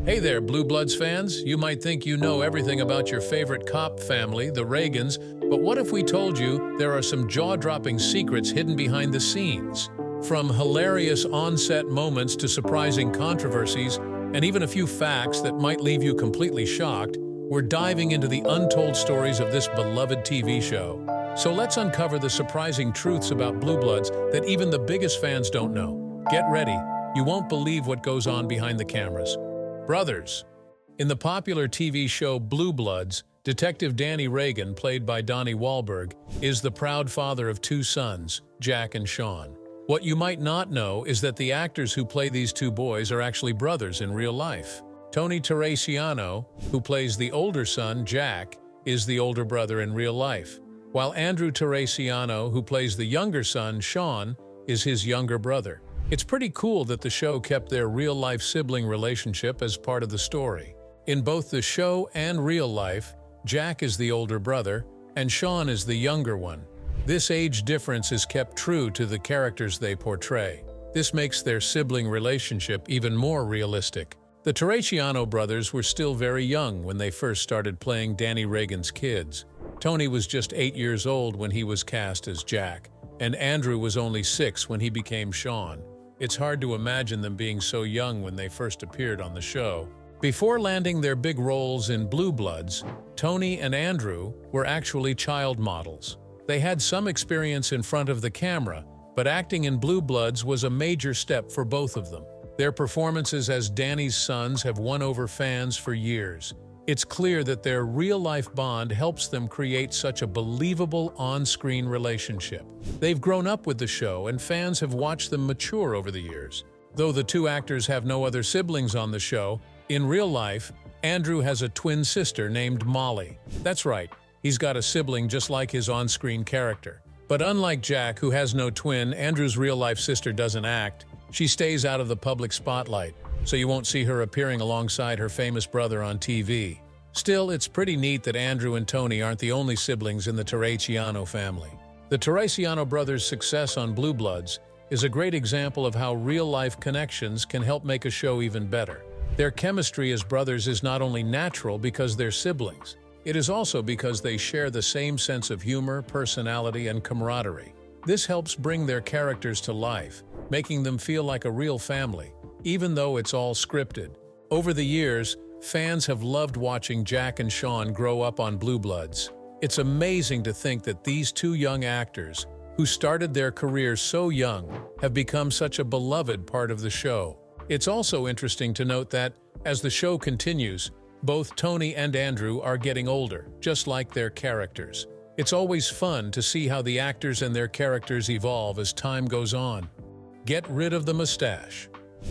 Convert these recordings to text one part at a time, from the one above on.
Hey there, Blue Bloods fans. You might think you know everything about your favorite cop family, the Reagans, but what if we told you there are some jaw-dropping secrets hidden behind the scenes? From hilarious on-set moments to surprising controversies, and even a few facts that might leave you completely shocked, we're diving into the untold stories of this beloved TV show. So let's uncover the surprising truths about Blue Bloods that even the biggest fans don't know. Get ready. You won't believe what goes on behind the cameras. Brothers. In the popular TV show Blue Bloods, Detective Danny Reagan, played by Donnie Wahlberg, is the proud father of two sons, Jack and Sean. What you might not know is that the actors who play these two boys are actually brothers in real life. Tony Teresiano, who plays the older son, Jack, is the older brother in real life, while Andrew Teresiano, who plays the younger son, Sean, is his younger brother. It's pretty cool that the show kept their real-life sibling relationship as part of the story. In both the show and real life, Jack is the older brother, and Sean is the younger one. This age difference is kept true to the characters they portray. This makes their sibling relationship even more realistic. The Teresiano brothers were still very young when they first started playing Danny Reagan's kids. Tony was just 8 years old when he was cast as Jack, and Andrew was only 6 when he became Sean. It's hard to imagine them being so young when they first appeared on the show. Before landing their big roles in Blue Bloods, Tony and Andrew were actually child models. They had some experience in front of the camera, but acting in Blue Bloods was a major step for both of them. Their performances as Danny's sons have won over fans for years. It's clear that their real-life bond helps them create such a believable on-screen relationship. They've grown up with the show, and fans have watched them mature over the years. Though the two actors have no other siblings on the show, in real life, Andrew has a twin sister named Molly. That's right, he's got a sibling just like his on-screen character. But unlike Jack, who has no twin, Andrew's real-life sister doesn't act. She stays out of the public spotlight, so you won't see her appearing alongside her famous brother on TV. Still, it's pretty neat that Andrew and Tony aren't the only siblings in the Teresiano family. The Teresiano brothers' success on Blue Bloods is a great example of how real-life connections can help make a show even better. Their chemistry as brothers is not only natural because they're siblings, it is also because they share the same sense of humor, personality, and camaraderie. This helps bring their characters to life, making them feel like a real family, even though it's all scripted. Over the years, fans have loved watching Jack and Sean grow up on Blue Bloods. It's amazing to think that these two young actors, who started their careers so young, have become such a beloved part of the show. It's also interesting to note that, as the show continues, both Tony and Andrew are getting older, just like their characters. It's always fun to see how the actors and their characters evolve as time goes on. Get rid of the mustache.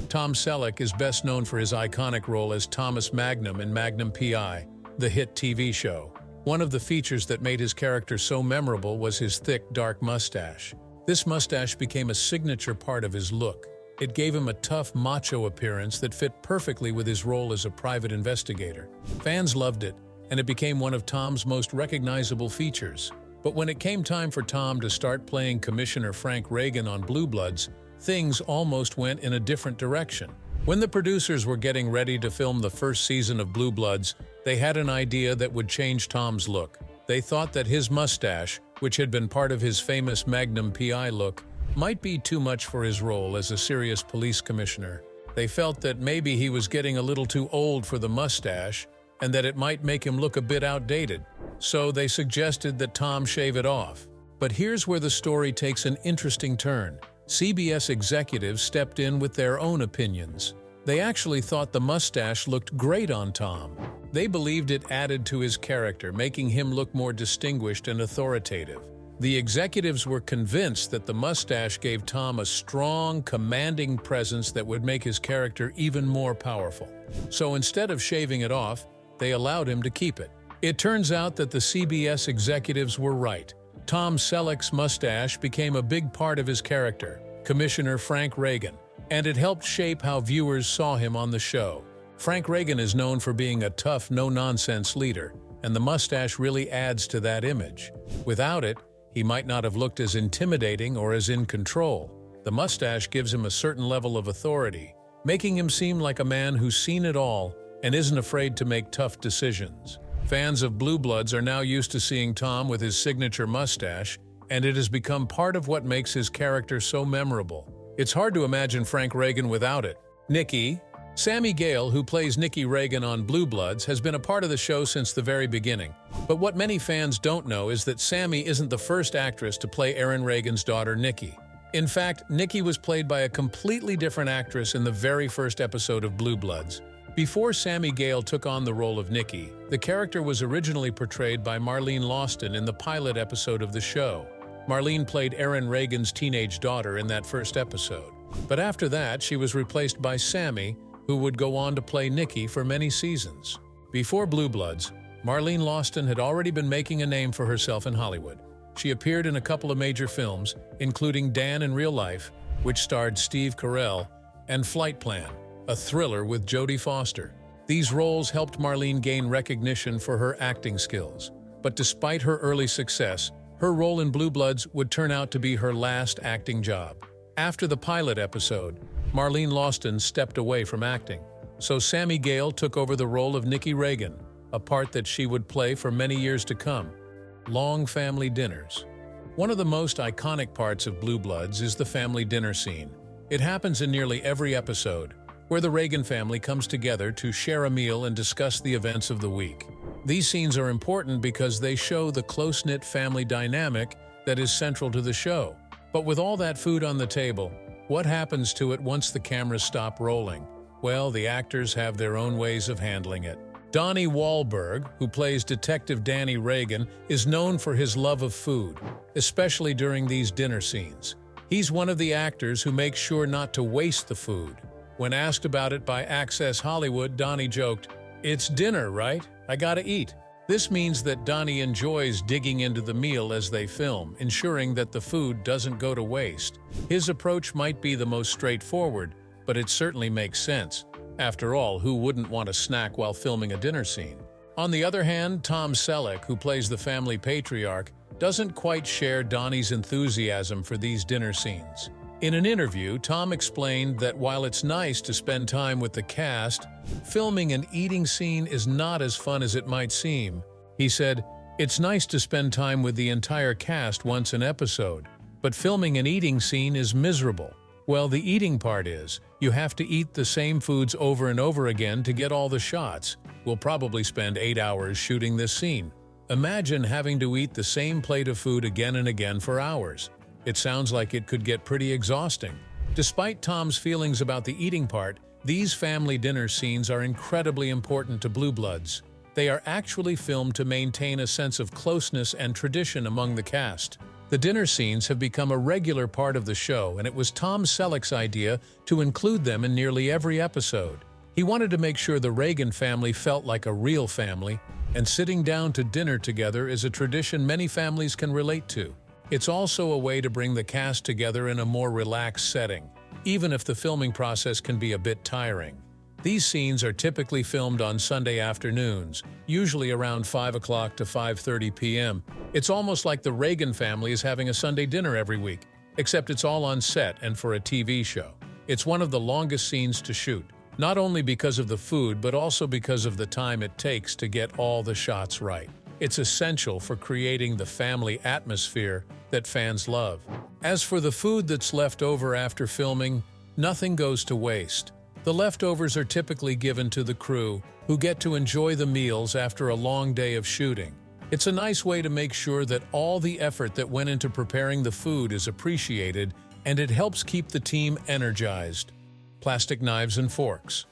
Tom Selleck is best known for his iconic role as Thomas Magnum in Magnum P.I., the hit TV show. One of the features that made his character so memorable was his thick, dark mustache. This mustache became a signature part of his look. It gave him a tough, macho appearance that fit perfectly with his role as a private investigator. Fans loved it, and it became one of Tom's most recognizable features. But when it came time for Tom to start playing Commissioner Frank Reagan on Blue Bloods, things almost went in a different direction. When the producers were getting ready to film the first season of Blue Bloods, they had an idea that would change Tom's look. They thought that his mustache, which had been part of his famous Magnum P.I. look, might be too much for his role as a serious police commissioner. They felt that maybe he was getting a little too old for the mustache, and that it might make him look a bit outdated. So they suggested that Tom shave it off. But here's where the story takes an interesting turn. CBS executives stepped in with their own opinions. They actually thought the mustache looked great on Tom. They believed it added to his character, making him look more distinguished and authoritative. The executives were convinced that the mustache gave Tom a strong, commanding presence that would make his character even more powerful. So instead of shaving it off, they allowed him to keep it. It turns out that the CBS executives were right. Tom Selleck's mustache became a big part of his character, Commissioner Frank Reagan, and it helped shape how viewers saw him on the show. Frank Reagan is known for being a tough, no-nonsense leader, and the mustache really adds to that image. Without it, he might not have looked as intimidating or as in control. The mustache gives him a certain level of authority, making him seem like a man who's seen it all and isn't afraid to make tough decisions. Fans of Blue Bloods are now used to seeing Tom with his signature mustache, and it has become part of what makes his character so memorable. It's hard to imagine Frank Reagan without it. Nikki. Sammy Gale, who plays Nikki Reagan on Blue Bloods, has been a part of the show since the very beginning. But what many fans don't know is that Sammy isn't the first actress to play Aaron Reagan's daughter, Nikki. In fact, Nikki was played by a completely different actress in the very first episode of Blue Bloods. Before Sammy Gale took on the role of Nikki, the character was originally portrayed by Marlene Lawston in the pilot episode of the show. Marlene played Aaron Reagan's teenage daughter in that first episode. But after that, she was replaced by Sammy, who would go on to play Nikki for many seasons. Before Blue Bloods, Marlene Lawston had already been making a name for herself in Hollywood. She appeared in a couple of major films, including Dan in Real Life, which starred Steve Carell, and Flight Plan, a thriller with Jodie Foster. These roles helped Marlene gain recognition for her acting skills. But despite her early success, her role in Blue Bloods would turn out to be her last acting job. After the pilot episode, Marlene Lawston stepped away from acting, so Sammy Gale took over the role of Nikki Reagan, a part that she would play for many years to come. Long family dinners. One of the most iconic parts of Blue Bloods is the family dinner scene. It happens in nearly every episode, where the Reagan family comes together to share a meal and discuss the events of the week. These scenes are important because they show the close-knit family dynamic that is central to the show. But with all that food on the table, what happens to it once the cameras stop rolling? Well, the actors have their own ways of handling it. Donnie Wahlberg, who plays Detective Danny Reagan, is known for his love of food, especially during these dinner scenes. He's one of the actors who makes sure not to waste the food. When asked about it by Access Hollywood, Donnie joked, "It's dinner, right? I gotta eat." This means that Donnie enjoys digging into the meal as they film, ensuring that the food doesn't go to waste. His approach might be the most straightforward, but it certainly makes sense. After all, who wouldn't want a snack while filming a dinner scene? On the other hand, Tom Selleck, who plays the family patriarch, doesn't quite share Donnie's enthusiasm for these dinner scenes. In an interview, Tom explained that while it's nice to spend time with the cast, filming an eating scene is not as fun as it might seem. He said, "It's nice to spend time with the entire cast once an episode, but filming an eating scene is miserable." Well, the eating part is, you have to eat the same foods over and over again to get all the shots. We'll probably spend 8 hours shooting this scene. Imagine having to eat the same plate of food again and again for hours. It sounds like it could get pretty exhausting. Despite Tom's feelings about the eating part, these family dinner scenes are incredibly important to Blue Bloods. They are actually filmed to maintain a sense of closeness and tradition among the cast. The dinner scenes have become a regular part of the show, and it was Tom Selleck's idea to include them in nearly every episode. He wanted to make sure the Reagan family felt like a real family, and sitting down to dinner together is a tradition many families can relate to. It's also a way to bring the cast together in a more relaxed setting, even if the filming process can be a bit tiring. These scenes are typically filmed on Sunday afternoons, usually around 5 o'clock to 5:30 p.m. It's almost like the Reagan family is having a Sunday dinner every week, except it's all on set and for a TV show. It's one of the longest scenes to shoot, not only because of the food but also because of the time it takes to get all the shots right. It's essential for creating the family atmosphere that fans love. As for the food that's left over after filming, nothing goes to waste. The leftovers are typically given to the crew, who get to enjoy the meals after a long day of shooting. It's a nice way to make sure that all the effort that went into preparing the food is appreciated, and it helps keep the team energized. Plastic knives and forks.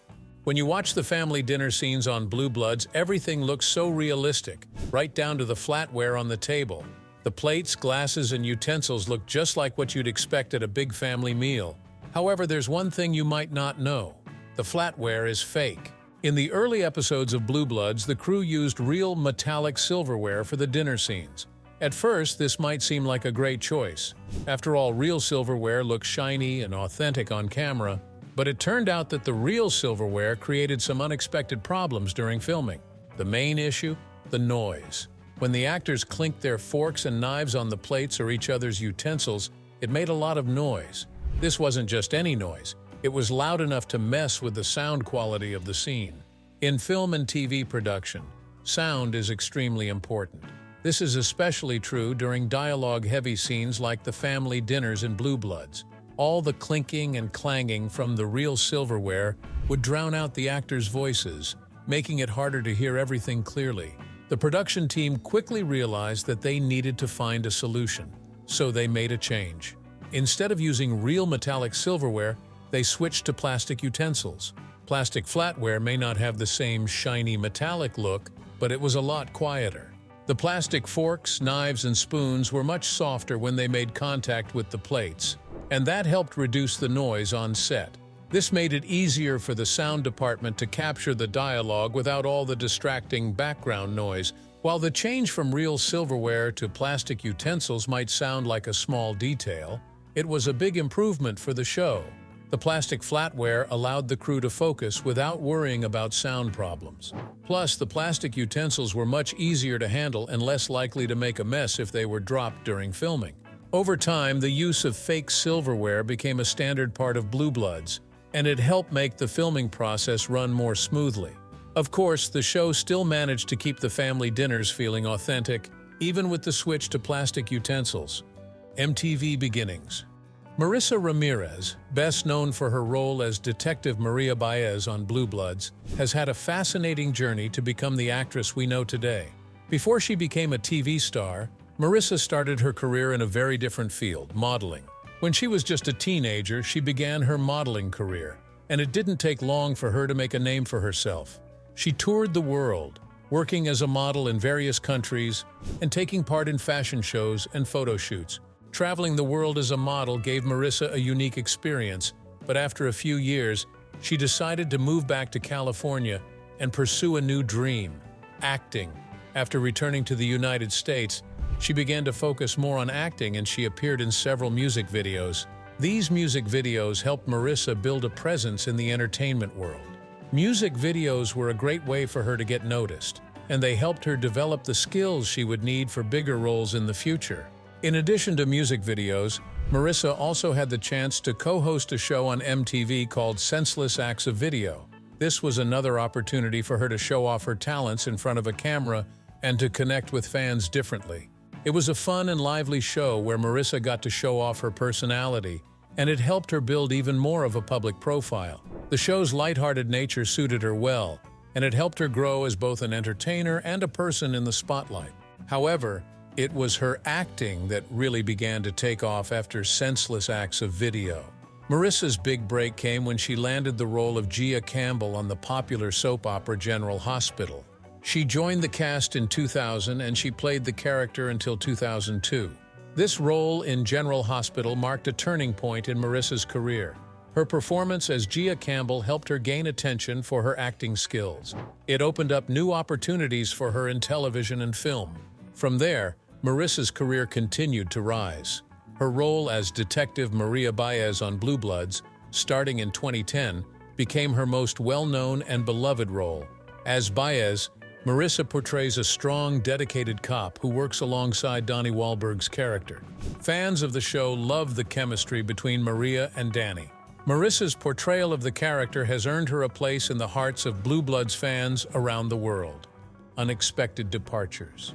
When you watch the family dinner scenes on Blue Bloods, everything looks so realistic, right down to the flatware on the table. The plates, glasses, and utensils look just like what you'd expect at a big family meal. However, there's one thing you might not know. The flatware is fake. In the early episodes of Blue Bloods, the crew used real metallic silverware for the dinner scenes. At first, this might seem like a great choice. After all, real silverware looks shiny and authentic on camera. But it turned out that the real silverware created some unexpected problems during filming. The main issue? The noise. When the actors clinked their forks and knives on the plates or each other's utensils, it made a lot of noise. This wasn't just any noise. It was loud enough to mess with the sound quality of the scene. In film and TV production, sound is extremely important. This is especially true during dialogue-heavy scenes like the family dinners in Blue Bloods. All the clinking and clanging from the real silverware would drown out the actors' voices, making it harder to hear everything clearly. The production team quickly realized that they needed to find a solution, so they made a change. Instead of using real metallic silverware, they switched to plastic utensils. Plastic flatware may not have the same shiny metallic look, but it was a lot quieter. The plastic forks, knives, and spoons were much softer when they made contact with the plates, and that helped reduce the noise on set. This made it easier for the sound department to capture the dialogue without all the distracting background noise. While the change from real silverware to plastic utensils might sound like a small detail, it was a big improvement for the show. The plastic flatware allowed the crew to focus without worrying about sound problems. Plus, the plastic utensils were much easier to handle and less likely to make a mess if they were dropped during filming. Over time, the use of fake silverware became a standard part of Blue Bloods, and it helped make the filming process run more smoothly. Of course, the show still managed to keep the family dinners feeling authentic, even with the switch to plastic utensils. MTV beginnings. Marissa Ramirez, best known for her role as Detective Maria Baez on Blue Bloods, has had a fascinating journey to become the actress we know today. Before she became a TV star, Marissa started her career in a very different field, modeling. When she was just a teenager, she began her modeling career, and it didn't take long for her to make a name for herself. She toured the world, working as a model in various countries and taking part in fashion shows and photo shoots. Traveling the world as a model gave Marissa a unique experience, but after a few years, she decided to move back to California and pursue a new dream, acting. After returning to the United States, she began to focus more on acting and she appeared in several music videos. These music videos helped Marissa build a presence in the entertainment world. Music videos were a great way for her to get noticed, and they helped her develop the skills she would need for bigger roles in the future. In addition to music videos, Marissa also had the chance to co-host a show on MTV called Senseless Acts of Video. This was another opportunity for her to show off her talents in front of a camera and to connect with fans differently. It was a fun and lively show where Marissa got to show off her personality, and it helped her build even more of a public profile. The show's lighthearted nature suited her well, and it helped her grow as both an entertainer and a person in the spotlight. However, it was her acting that really began to take off after Senseless Acts of Video. Marissa's big break came when she landed the role of Gia Campbell on the popular soap opera General Hospital. She joined the cast in 2000 and she played the character until 2002. This role in General Hospital marked a turning point in Marissa's career. Her performance as Gia Campbell helped her gain attention for her acting skills. It opened up new opportunities for her in television and film. From there, Marissa's career continued to rise. Her role as Detective Maria Baez on Blue Bloods, starting in 2010, became her most well-known and beloved role. As Baez, Marissa portrays a strong, dedicated cop who works alongside Donnie Wahlberg's character. Fans of the show love the chemistry between Maria and Danny. Marissa's portrayal of the character has earned her a place in the hearts of Blue Bloods fans around the world. Unexpected departures.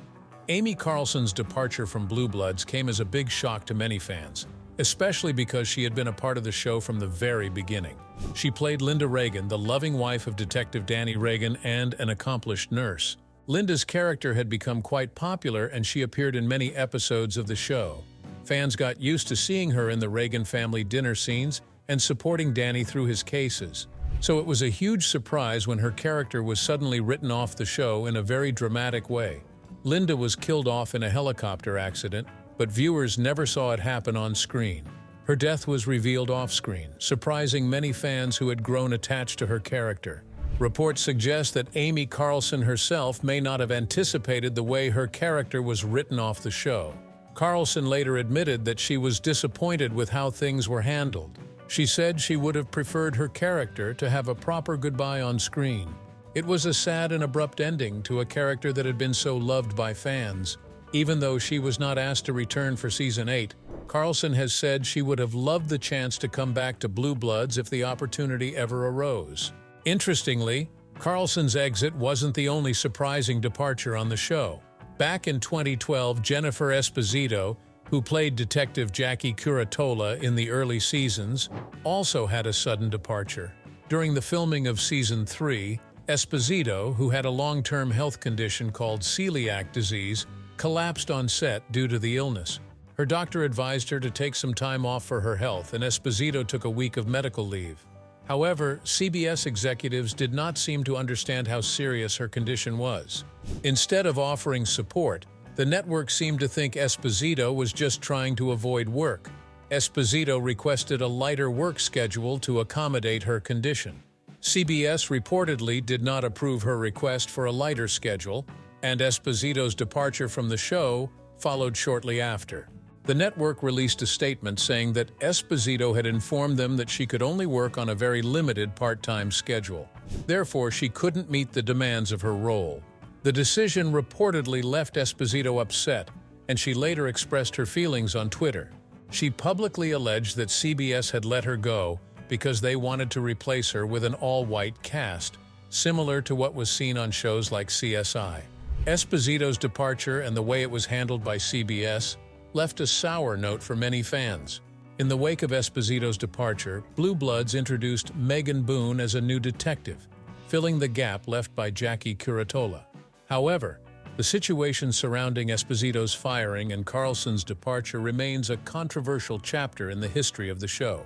Amy Carlson's departure from Blue Bloods came as a big shock to many fans, especially because she had been a part of the show from the very beginning. She played Linda Reagan, the loving wife of Detective Danny Reagan and an accomplished nurse. Linda's character had become quite popular and she appeared in many episodes of the show. Fans got used to seeing her in the Reagan family dinner scenes and supporting Danny through his cases. So it was a huge surprise when her character was suddenly written off the show in a very dramatic way. Linda was killed off in a helicopter accident, but viewers never saw it happen on screen. Her death was revealed off-screen, surprising many fans who had grown attached to her character. Reports suggest that Amy Carlson herself may not have anticipated the way her character was written off the show. Carlson later admitted that she was disappointed with how things were handled. She said she would have preferred her character to have a proper goodbye on screen. It was a sad and abrupt ending to a character that had been so loved by fans. Even though she was not asked to return for Season 8, Carlson has said she would have loved the chance to come back to Blue Bloods if the opportunity ever arose. Interestingly, Carlson's exit wasn't the only surprising departure on the show. Back in 2012, Jennifer Esposito, who played Detective Jackie Curatola in the early seasons, also had a sudden departure. During the filming of Season 3, Esposito, who had a long-term health condition called celiac disease, collapsed on set due to the illness. Her doctor advised her to take some time off for her health, and Esposito took a week of medical leave. However, CBS executives did not seem to understand how serious her condition was. Instead of offering support, the network seemed to think Esposito was just trying to avoid work. Esposito requested a lighter work schedule to accommodate her condition. CBS reportedly did not approve her request for a lighter schedule, and Esposito's departure from the show followed shortly after. The network released a statement saying that Esposito had informed them that she could only work on a very limited part-time schedule. Therefore, she couldn't meet the demands of her role. The decision reportedly left Esposito upset, and she later expressed her feelings on Twitter. She publicly alleged that CBS had let her go because they wanted to replace her with an all-white cast, similar to what was seen on shows like CSI. Esposito's departure and the way it was handled by CBS left a sour note for many fans. In the wake of Esposito's departure, Blue Bloods introduced Megan Boone as a new detective, filling the gap left by Jackie Curatola. However, the situation surrounding Esposito's firing and Carlson's departure remains a controversial chapter in the history of the show.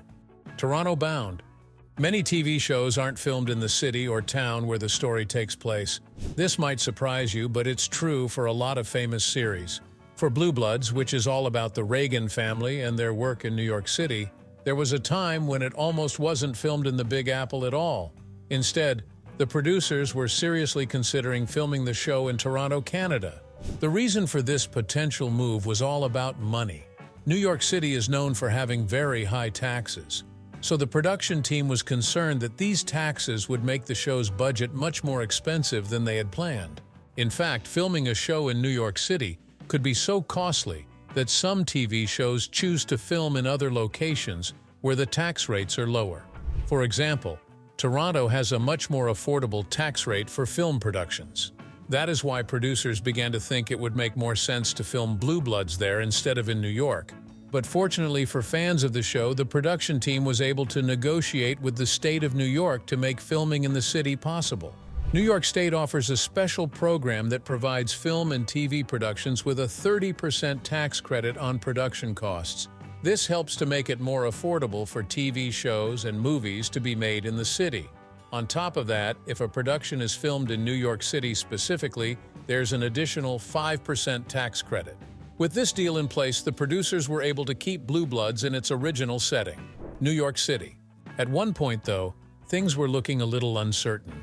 Toronto bound. Many TV shows aren't filmed in the city or town where the story takes place. This might surprise you, but it's true for a lot of famous series. For Blue Bloods, which is all about the Reagan family and their work in New York City, there was a time when it almost wasn't filmed in the Big Apple at all. Instead, the producers were seriously considering filming the show in Toronto, Canada. The reason for this potential move was all about money. New York City is known for having very high taxes, so the production team was concerned that these taxes would make the show's budget much more expensive than they had planned. In fact, filming a show in New York City could be so costly that some TV shows choose to film in other locations where the tax rates are lower. For example, Toronto has a much more affordable tax rate for film productions. That is why producers began to think it would make more sense to film Blue Bloods there instead of in New York. But fortunately for fans of the show, the production team was able to negotiate with the state of New York to make filming in the city possible. New York State offers a special program that provides film and TV productions with a 30% tax credit on production costs. This helps to make it more affordable for TV shows and movies to be made in the city. On top of that, if a production is filmed in New York City specifically, there's an additional 5% tax credit. With this deal in place, the producers were able to keep Blue Bloods in its original setting, New York City. At one point, though, things were looking a little uncertain.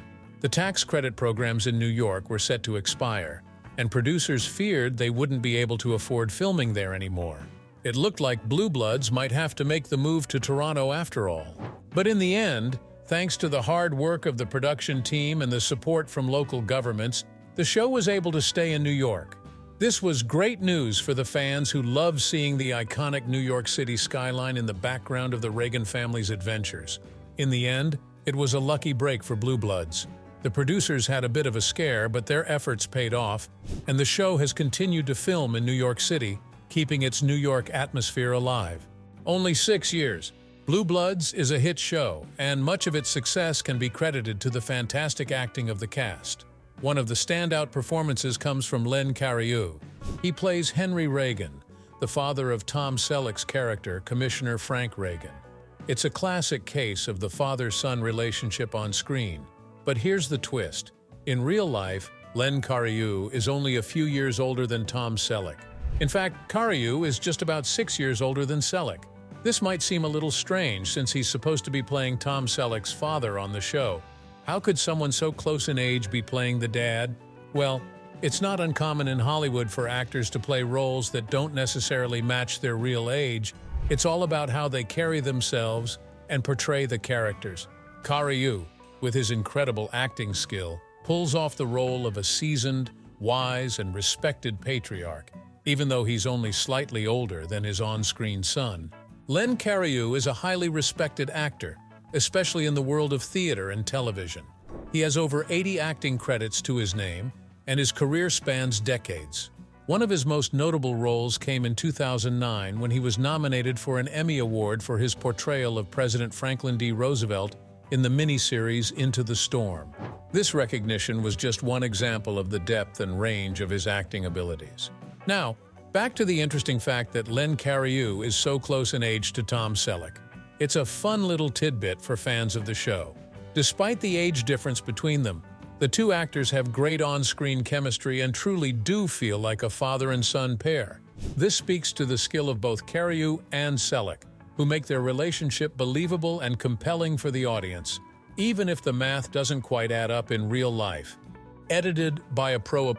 The tax credit programs in New York were set to expire, and producers feared they wouldn't be able to afford filming there anymore. It looked like Blue Bloods might have to make the move to Toronto after all. But in the end, thanks to the hard work of the production team and the support from local governments, the show was able to stay in New York. This was great news for the fans who loved seeing the iconic New York City skyline in the background of the Reagan family's adventures. In the end, it was a lucky break for Blue Bloods. The producers had a bit of a scare, but their efforts paid off, and the show has continued to film in New York City, keeping its New York atmosphere alive. Only 6 years. Blue Bloods is a hit show, and much of its success can be credited to the fantastic acting of the cast. One of the standout performances comes from Len Cariou. He plays Henry Reagan, the father of Tom Selleck's character, Commissioner Frank Reagan. It's a classic case of the father-son relationship on screen. But here's the twist. In real life, Len Cariou is only a few years older than Tom Selleck. In fact, Cariou is just about 6 years older than Selleck. This might seem a little strange since he's supposed to be playing Tom Selleck's father on the show. How could someone so close in age be playing the dad? Well, it's not uncommon in Hollywood for actors to play roles that don't necessarily match their real age. It's all about how they carry themselves and portray the characters. Cariou, with his incredible acting skill, pulls off the role of a seasoned, wise, and respected patriarch, even though he's only slightly older than his on-screen son. Len Cariou is a highly respected actor, especially in the world of theater and television. He has over 80 acting credits to his name, and his career spans decades. One of his most notable roles came in 2009 when he was nominated for an Emmy Award for his portrayal of President Franklin D. Roosevelt in the miniseries Into the Storm. This recognition was just one example of the depth and range of his acting abilities. Now, back to the interesting fact that Len Cariou is so close in age to Tom Selleck. It's a fun little tidbit for fans of the show. Despite the age difference between them, the two actors have great on-screen chemistry and truly do feel like a father and son pair. This speaks to the skill of both Cariou and Selleck, who make their relationship believable and compelling for the audience, even if the math doesn't quite add up in real life. Edited by a pro,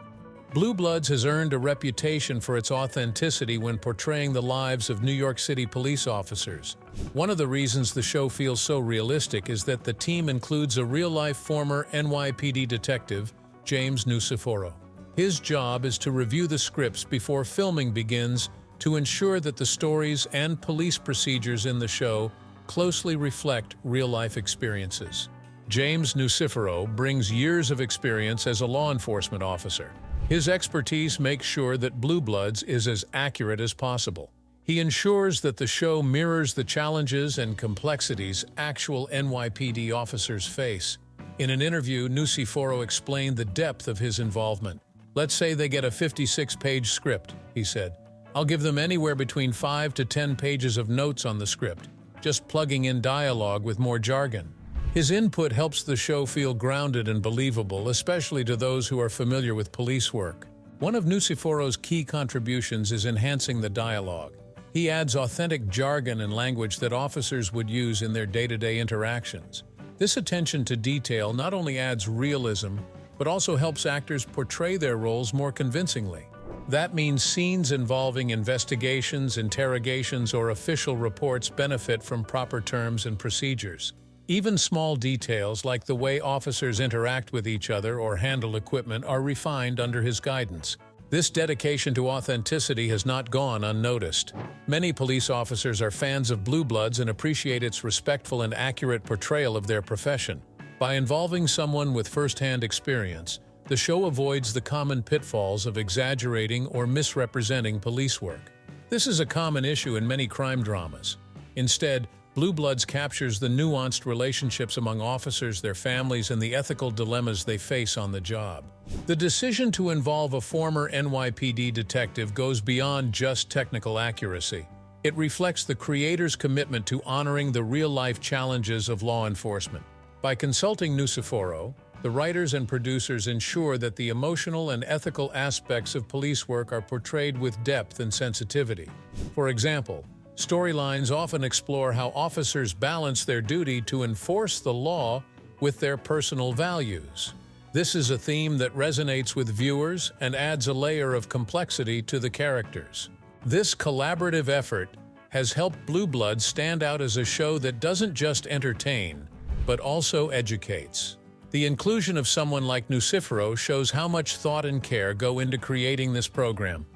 Blue Bloods has earned a reputation for its authenticity when portraying the lives of New York City police officers. One of the reasons the show feels so realistic is that the team includes a real-life former NYPD detective, James Nuciforo. His job is to review the scripts before filming begins to ensure that the stories and police procedures in the show closely reflect real-life experiences. James Nuciforo brings years of experience as a law enforcement officer. His expertise makes sure that Blue Bloods is as accurate as possible. He ensures that the show mirrors the challenges and complexities actual NYPD officers face. In an interview, Nuciforo explained the depth of his involvement. "Let's say they get a 56-page script," he said. "I'll give them anywhere between 5 to 10 pages of notes on the script, just plugging in dialogue with more jargon." His input helps the show feel grounded and believable, especially to those who are familiar with police work. One of Nuciforo's key contributions is enhancing the dialogue. He adds authentic jargon and language that officers would use in their day-to-day interactions. This attention to detail not only adds realism, but also helps actors portray their roles more convincingly. That means scenes involving investigations, interrogations, or official reports benefit from proper terms and procedures. Even small details like the way officers interact with each other or handle equipment are refined under his guidance. This dedication to authenticity has not gone unnoticed. Many police officers are fans of Blue Bloods and appreciate its respectful and accurate portrayal of their profession. By involving someone with first-hand experience, the show avoids the common pitfalls of exaggerating or misrepresenting police work. This is a common issue in many crime dramas. Instead, Blue Bloods captures the nuanced relationships among officers, their families, and the ethical dilemmas they face on the job. The decision to involve a former NYPD detective goes beyond just technical accuracy. It reflects the creator's commitment to honoring the real-life challenges of law enforcement. By consulting Nuciforo, the writers and producers ensure that the emotional and ethical aspects of police work are portrayed with depth and sensitivity. For example, storylines often explore how officers balance their duty to enforce the law with their personal values. This is a theme that resonates with viewers and adds a layer of complexity to the characters. This collaborative effort has helped Blue Bloods stand out as a show that doesn't just entertain, but also educates. The inclusion of someone like Nuciforo shows how much thought and care go into creating this program.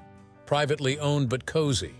Privately owned but cozy.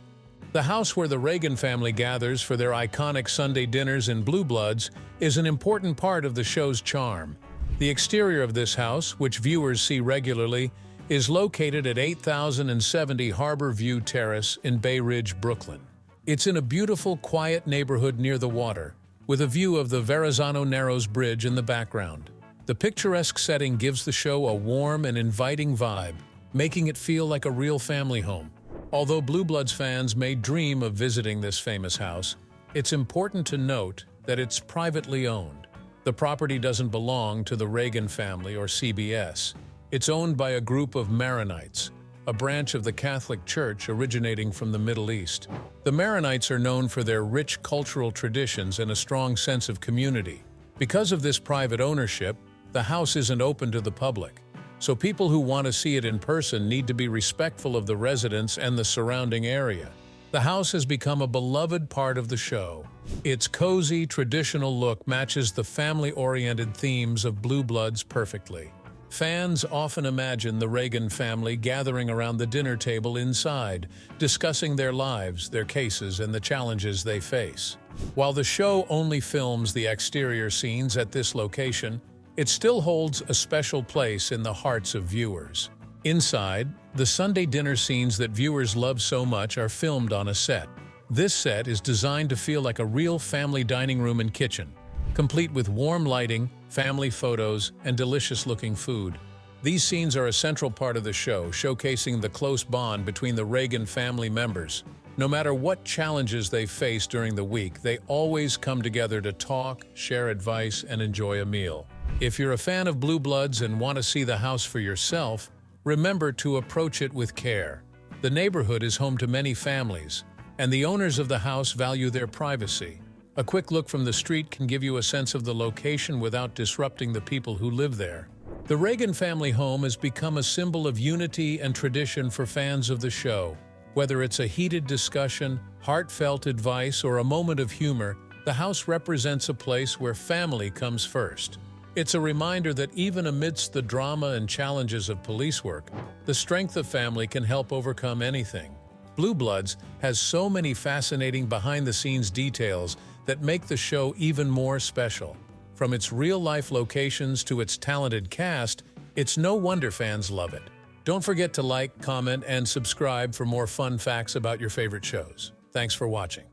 The house where the Reagan family gathers for their iconic Sunday dinners in Blue Bloods is an important part of the show's charm. The exterior of this house, which viewers see regularly, is located at 8070 Harbor View Terrace in Bay Ridge, Brooklyn. It's in a beautiful, quiet neighborhood near the water, with a view of the Verrazano Narrows Bridge in the background. The picturesque setting gives the show a warm and inviting vibe, making it feel like a real family home. Although Blue Bloods fans may dream of visiting this famous house, it's important to note that it's privately owned. The property doesn't belong to the Reagan family or CBS. It's owned by a group of Maronites, a branch of the Catholic Church originating from the Middle East. The Maronites are known for their rich cultural traditions and a strong sense of community. Because of this private ownership, the house isn't open to the public. So people who want to see it in person need to be respectful of the residents and the surrounding area. The house has become a beloved part of the show. Its cozy, traditional look matches the family-oriented themes of Blue Bloods perfectly. Fans often imagine the Reagan family gathering around the dinner table inside, discussing their lives, their cases, and the challenges they face. While the show only films the exterior scenes at this location, it still holds a special place in the hearts of viewers. Inside, the Sunday dinner scenes that viewers love so much are filmed on a set. This set is designed to feel like a real family dining room and kitchen, complete with warm lighting, family photos, and delicious-looking food. These scenes are a central part of the show, showcasing the close bond between the Reagan family members. No matter what challenges they face during the week, they always come together to talk, share advice, and enjoy a meal. If you're a fan of Blue Bloods and want to see the house for yourself, remember to approach it with care. The neighborhood is home to many families, and the owners of the house value their privacy. A quick look from the street can give you a sense of the location without disrupting the people who live there. The Reagan family home has become a symbol of unity and tradition for fans of the show. Whether it's a heated discussion, heartfelt advice, or a moment of humor, the house represents a place where family comes first. It's a reminder that even amidst the drama and challenges of police work, the strength of family can help overcome anything. Blue Bloods has so many fascinating behind-the-scenes details that make the show even more special. From its real-life locations to its talented cast, it's no wonder fans love it. Don't forget to like, comment, and subscribe for more fun facts about your favorite shows. Thanks for watching.